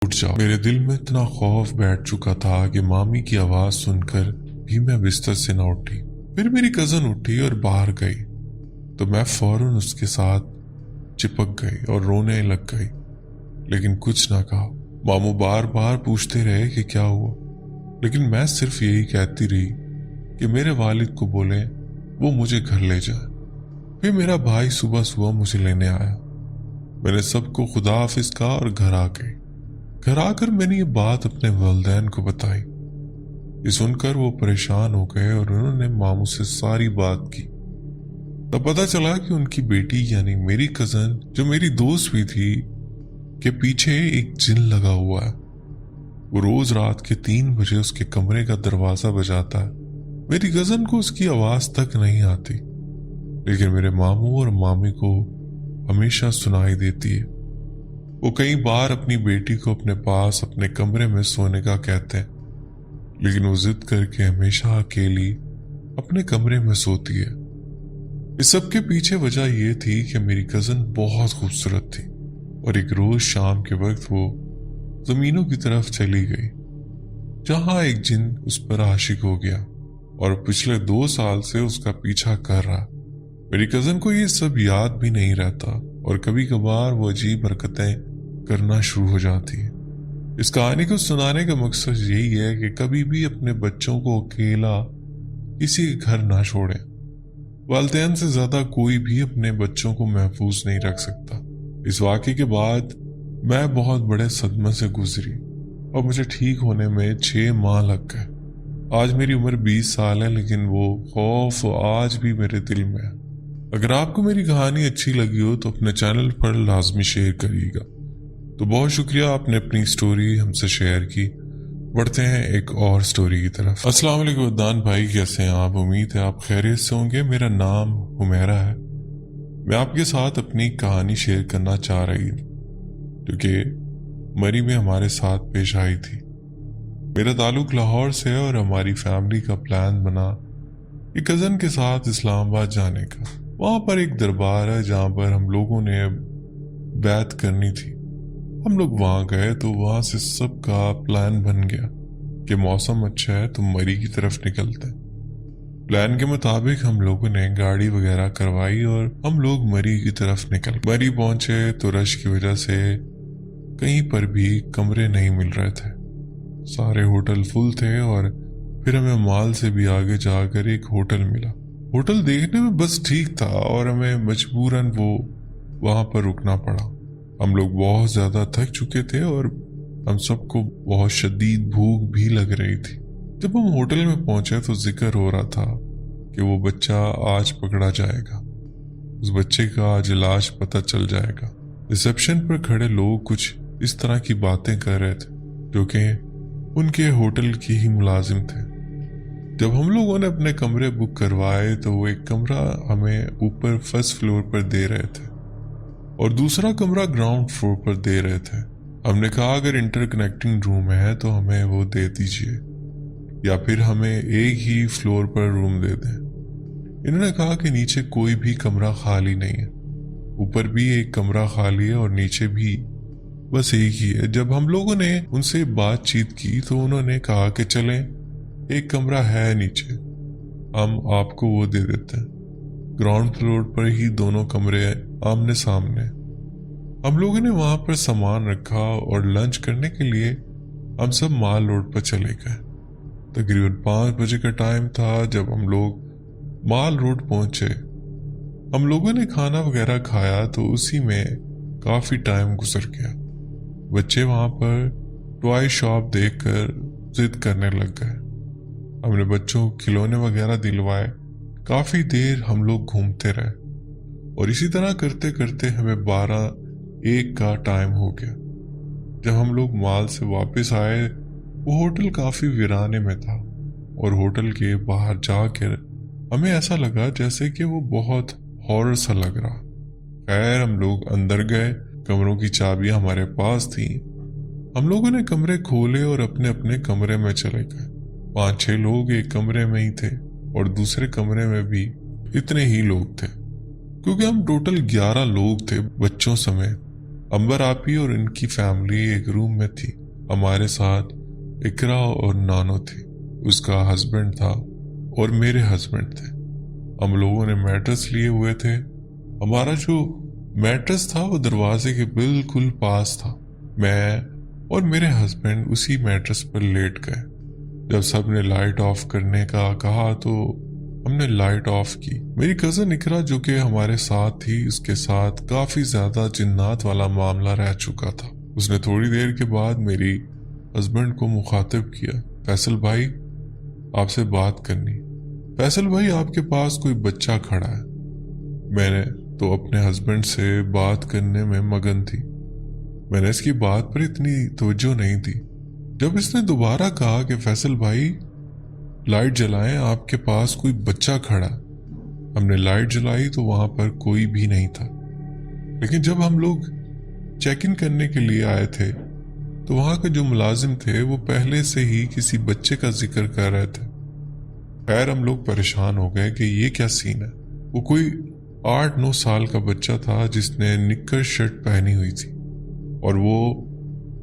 उठ जाओ। मेरे दिल में इतना खौफ बैठ चुका था कि मामी की आवाज सुनकर भी मैं बिस्तर से न उठी। फिर मेरी कजन उठी और बाहर गई तो मैं फौरन उसके साथ चिपक गई और रोने लग गई, लेकिन कुछ ना कहा। मामू बार बार पूछते रहे कि क्या हुआ, लेकिन मैं सिर्फ यही कहती रही कि मेरे वालिद को बोले वो मुझे घर ले जाए। फिर मेरा भाई सुबह सुबह मुझे लेने आया। मैंने सबको खुदा हाफिज कहा और घर आ गई। घर आकर मैंने ये बात अपने वालिदैन को बताई। ये सुनकर वो परेशान हो गए और उन्होंने मामू से सारी बात की। तब पता चला कि उनकी बेटी यानी मेरी कजन, जो मेरी दोस्त भी थी, के पीछे एक जिन लगा हुआ है। वो रोज रात के 3 बजे उसके कमरे का दरवाजा बजाता है। मेरी कजन को उसकी आवाज तक नहीं आती, लेकिन मेरे मामू और मामी को हमेशा सुनाई देती है। वो कई बार अपनी बेटी को अपने पास अपने कमरे में सोने का कहते हैं, लेकिन वो जिद करके हमेशा अकेली अपने कमरे में सोती है। इस सब के पीछे वजह यह थी कि मेरी कजन बहुत खूबसूरत थी और एक रोज शाम के वक्त वो जमीनों की तरफ चली गई, जहां एक जिन उस पर आशिक हो गया और पिछले 2 साल से उसका पीछा कर रहा। मेरी कजन को ये सब याद भी नहीं रहता और कभी कभार वो अजीब हरकतें करना शुरू हो जाती है। इस कहानी को सुनाने का मकसद यही है कि कभी भी अपने बच्चों को अकेला किसी के घर ना छोड़ें। वालिदैन से ज्यादा कोई भी अपने बच्चों को महफूज नहीं रख सकता। इस वाक़े के बाद मैं बहुत बड़े सदमे से गुजरी और मुझे ठीक होने में 6 माह लग गए। आज मेरी उम्र 20 साल है, लेकिन वो खौफ आज भी मेरे दिल में है। अगर आपको मेरी कहानी अच्छी लगी हो तो अपने चैनल पर लाजमी शेयर करिएगा। तो बहुत शुक्रिया, आपने अपनी स्टोरी हमसे शेयर की। बढ़ते हैं एक और स्टोरी की तरफ। अस्सलाम वालेकुम अदनान भाई, कैसे हैं आप? उम्मीद है आप खैरियत से होंगे। मेरा नाम हुमैरा है। मैं आपके साथ अपनी कहानी शेयर करना चाह रही हूँ क्योंकि मरी में हमारे साथ पेश आई थी। मेरा ताल्लुक लाहौर से है और हमारी फैमिली का प्लान बना एक कज़न के साथ इस्लामाबाद जाने का। वहाँ पर एक दरबार है जहाँ पर हम लोगों ने बैत करनी थी। हम लोग वहाँ गए तो वहाँ से सबका प्लान बन गया कि मौसम अच्छा है तो मरी की तरफ निकलते हैं। प्लान के मुताबिक हम लोगों ने गाड़ी वगैरह करवाई और हम लोग मरी की तरफ निकल। मरी पहुंचे तो रश की वजह से कहीं पर भी कमरे नहीं मिल रहे थे। सारे होटल फुल थे और फिर हमें माल से भी आगे जाकर एक होटल मिला। होटल देखने में बस ठीक था और हमें मजबूरन वो वहां पर रुकना पड़ा। हम लोग बहुत ज्यादा थक चुके थे और हम सबको बहुत शदीद भूख भी लग रही थी। जब हम होटल में पहुंचे तो जिक्र हो रहा था कि वो बच्चा आज पकड़ा जाएगा, उस बच्चे का आज लाश पता चल जाएगा। रिसेप्शन पर खड़े लोग कुछ इस तरह की बातें कर रहे थे जो कि उनके होटल की ही मुलाजिम थे। जब हम लोगों ने अपने कमरे बुक करवाए तो वो एक कमरा हमें ऊपर फर्स्ट फ्लोर पर दे रहे थे और दूसरा कमरा ग्राउंड फ्लोर पर दे रहे थे। हमने कहा अगर इंटरकनेक्टिंग रूम है तो हमें वो दे दीजिए या फिर हमें एक ही फ्लोर पर रूम दे दें। इन्होंने कहा कि नीचे कोई भी कमरा खाली नहीं है, ऊपर भी एक कमरा खाली है और नीचे भी बस एक ही है। जब हम लोगों ने उनसे बातचीत की तो उन्होंने कहा कि चलें, एक कमरा है नीचे, हम आपको वो दे देते हैं। ग्राउंड फ्लोर पर ही दोनों कमरे आमने सामने। हम लोगों ने वहां पर सामान रखा और लंच करने के लिए हम सब माल रोड पर चले गए। तकरीबन 5 बजे का टाइम था जब हम लोग माल रोड पहुंचे। हम लोगों ने खाना वगैरह खाया तो उसी में काफी टाइम गुजर गया। बच्चे वहां पर टॉय शॉप देखकर जिद करने लग गए। हमने बच्चों को खिलौने वगैरह दिलवाए। काफी देर हम लोग घूमते रहे और इसी तरह करते करते हमें 12-1 का टाइम हो गया। जब हम लोग माल से वापस आए वो होटल काफी वीराने में था और होटल के बाहर जाकर हमें ऐसा लगा जैसे कि वो बहुत हॉरर सा लग रहा। खैर हम लोग अंदर गए, कमरों की चाबियां हमारे पास थी। हम लोगों ने कमरे खोले और अपने अपने कमरे में चले गए। 5-6 लोग एक कमरे में ही थे और दूसरे कमरे में भी इतने ही लोग थे, क्योंकि हम टोटल 11 लोग थे बच्चों समेत। अंबर आपी और इनकी फैमिली एक रूम में थी। हमारे साथ इकरा और नानो थी, उसका हस्बैंड था और मेरे हस्बैंड थे। हम लोगों ने मैट्रेस लिए हुए थे। हमारा जो मैट्रेस था वो दरवाजे के बिल्कुल पास था। मैं और मेरे हस्बैंड उसी मैट्रेस पर लेट गए। जब सबने लाइट ऑफ करने का कहा तो हमने लाइट ऑफ की। मेरी कजन इकरा जो कि हमारे साथ थी, उसके साथ काफी ज्यादा जिन्नात वाला मामला रह चुका था। उसने थोड़ी देर के बाद मेरी हस्बैंड को मुखातिब किया, फैसल भाई आपसे बात करनी। फैसल भाई आपके पास कोई बच्चा खड़ा है। मैंने तो अपने हस्बैंड से बात करने में मगन थी। मैंने इसकी बात पर इतनी तवज्जो नहीं दी। जब इसने दोबारा कहा कि फैसल भाई लाइट जलाएं, आपके पास कोई बच्चा खड़ा। हमने लाइट जलाई तो वहां पर कोई भी नहीं था। लेकिन जब हम लोग चेक इन करने के लिए आए थे तो वहां के जो मुलाजिम थे वो पहले से ही किसी बच्चे का जिक्र कर रहे थे। खैर हम लोग परेशान हो गए कि ये क्या सीन है। वो कोई 8-9 साल का बच्चा था जिसने निक्कर शर्ट पहनी हुई थी और वो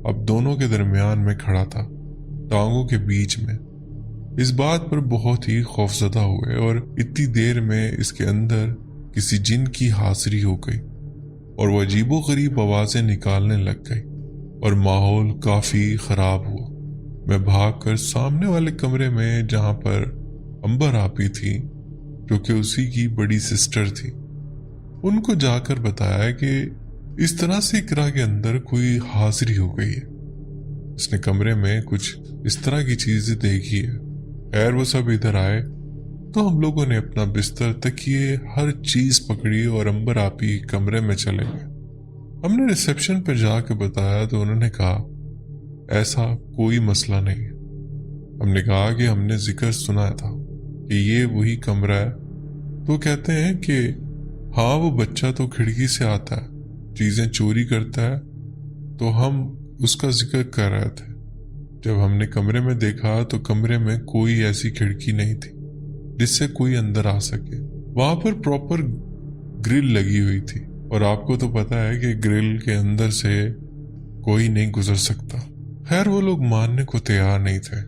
अब दोनों के दरमियान में खड़ा था, टांगों के बीच में। इस बात पर बहुत ही खौफजदा हुए और इतनी देर में इसके अंदर किसी जिन की हाजिरी हो गई और वो अजीबो गरीब आवाजें निकालने लग गई और माहौल काफी खराब हुआ। मैं भागकर सामने वाले कमरे में जहां पर अंबर आपी थी, जो कि उसी की बड़ी सिस्टर थी, उनको जाकर बताया कि इस तरह से इकरा के अंदर कोई हाजिरी हो गई है। उसने कमरे में कुछ इस तरह की चीजें देखी है। खैर वो सब इधर आए तो हम लोगों ने अपना बिस्तर, तकिए, हर चीज पकड़ी और अंबर आपी के कमरे में चले गए। हमने रिसेप्शन पर जाके बताया तो उन्होंने कहा ऐसा कोई मसला नहीं है। हमने कहा कि हमने जिक्र सुना था कि ये वही कमरा है। तो कहते हैं कि हाँ वो बच्चा तो खिड़की से आता है, चीजें चोरी करता है, तो हम उसका जिक्र कर रहे थे। जब हमने कमरे में देखा तो कमरे में कोई ऐसी खिड़की नहीं थी जिससे कोई अंदर आ सके। वहां पर प्रॉपर ग्रिल लगी हुई थी और आपको तो पता है कि ग्रिल के अंदर से कोई नहीं गुजर सकता। खैर वो लोग मानने को तैयार नहीं थे।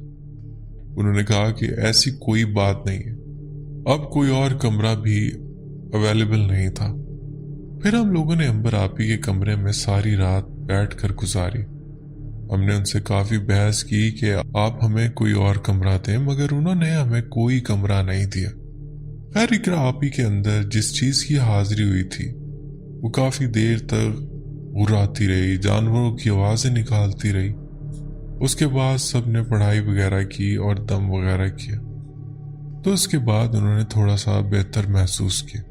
उन्होंने कहा कि ऐसी कोई बात नहीं है, अब कोई और कमरा भी अवेलेबल नहीं था। फिर हम लोगों ने अंबर आपी के कमरे में सारी रात बैठकर गुजारी। हमने उनसे काफी बहस की कि आप हमें कोई और कमरा दें, मगर उन्होंने हमें कोई कमरा नहीं दिया। खैर इकरा आपी के अंदर जिस चीज की हाजिरी हुई थी वो काफी देर तक गुर्राती रही, जानवरों की आवाजें निकालती रही। उसके बाद सबने पढ़ाई वगैरह की और दम वगैरह किया, तो उसके बाद उन्होंने थोड़ा सा बेहतर महसूस किया।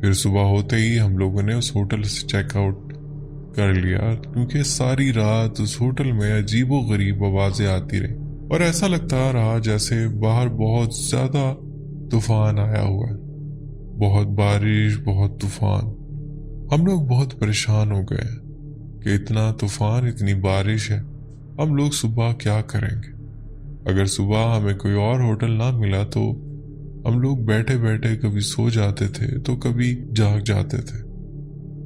फिर सुबह होते ही हम लोगों ने उस होटल से चेकआउट कर लिया, क्योंकि सारी रात उस होटल में अजीबो गरीब आवाजें आती रही और ऐसा लगता रहा जैसे बाहर बहुत ज्यादा तूफान आया हुआ है। बहुत बारिश, बहुत तूफान। हम लोग बहुत परेशान हो गए कि इतना तूफान, इतनी बारिश है, हम लोग सुबह क्या करेंगे। अगर सुबह हमें कोई और होटल ना मिला तो हम लोग बैठे बैठे कभी सो जाते थे तो कभी जाग जाते थे।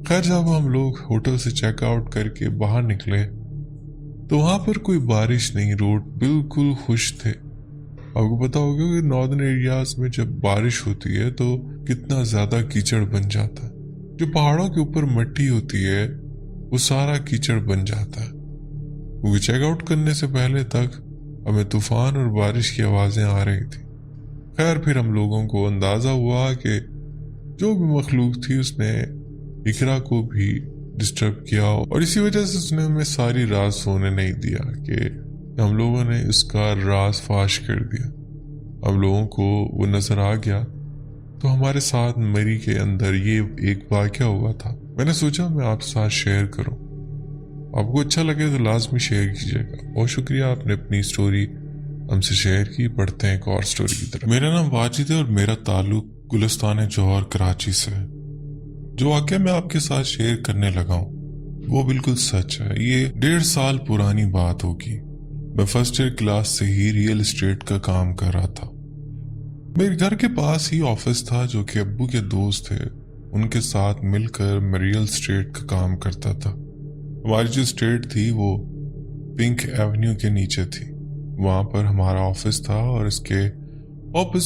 खैर जब हम लोग होटल से चेकआउट करके बाहर निकले तो वहां पर कोई बारिश नहीं, रोड बिल्कुल खुश थे। आपको पता होगा कि नॉर्दर्न एरियाज में जब बारिश होती है तो कितना ज्यादा कीचड़ बन जाता है। जो पहाड़ों के ऊपर मिट्टी होती है वो सारा कीचड़ बन जाता है। क्योंकि चेकआउट करने से पहले तक हमें तूफान और बारिश की आवाजें आ रही थी। खैर फिर हम लोगों को अंदाजा हुआ कि जो भी मखलूक थी उसने इकरा को भी डिस्टर्ब किया और इसी वजह से उसने हमें सारी रात सोने नहीं दिया कि हम लोगों ने उसका राज फाश कर दिया। हम लोगों को वो नजर आ गया तो हमारे साथ मरी के अंदर ये एक वाकया हुआ था। मैंने सोचा मैं आपके साथ शेयर करूं, आपको अच्छा लगे तो लाजमी शेयर कीजिएगा। बहुत शुक्रिया, आपने अपनी स्टोरी हमसे शेयर की। पढ़ते हैं एक और स्टोरी की तरफ। मेरा नाम वाजिद है और मेरा ताल्लुक गुलिस्तान जौहर कराची से है। जो वाकया मैं आपके साथ शेयर करने लगा हूँ वो बिल्कुल सच है। ये 1.5 साल पुरानी बात होगी। मैं फर्स्ट ईयर क्लास से ही रियल एस्टेट का काम कर रहा था। मेरे घर के पास ही ऑफिस था जो कि अब्बू के दोस्त थे, उनके साथ मिलकर मैं रियल एस्टेट का काम करता था। हमारी जो स्टेट थी वो पिंक एवेन्यू के नीचे थी। वहाँ पर हमारा ऑफिस था और इसके ऑपोजिट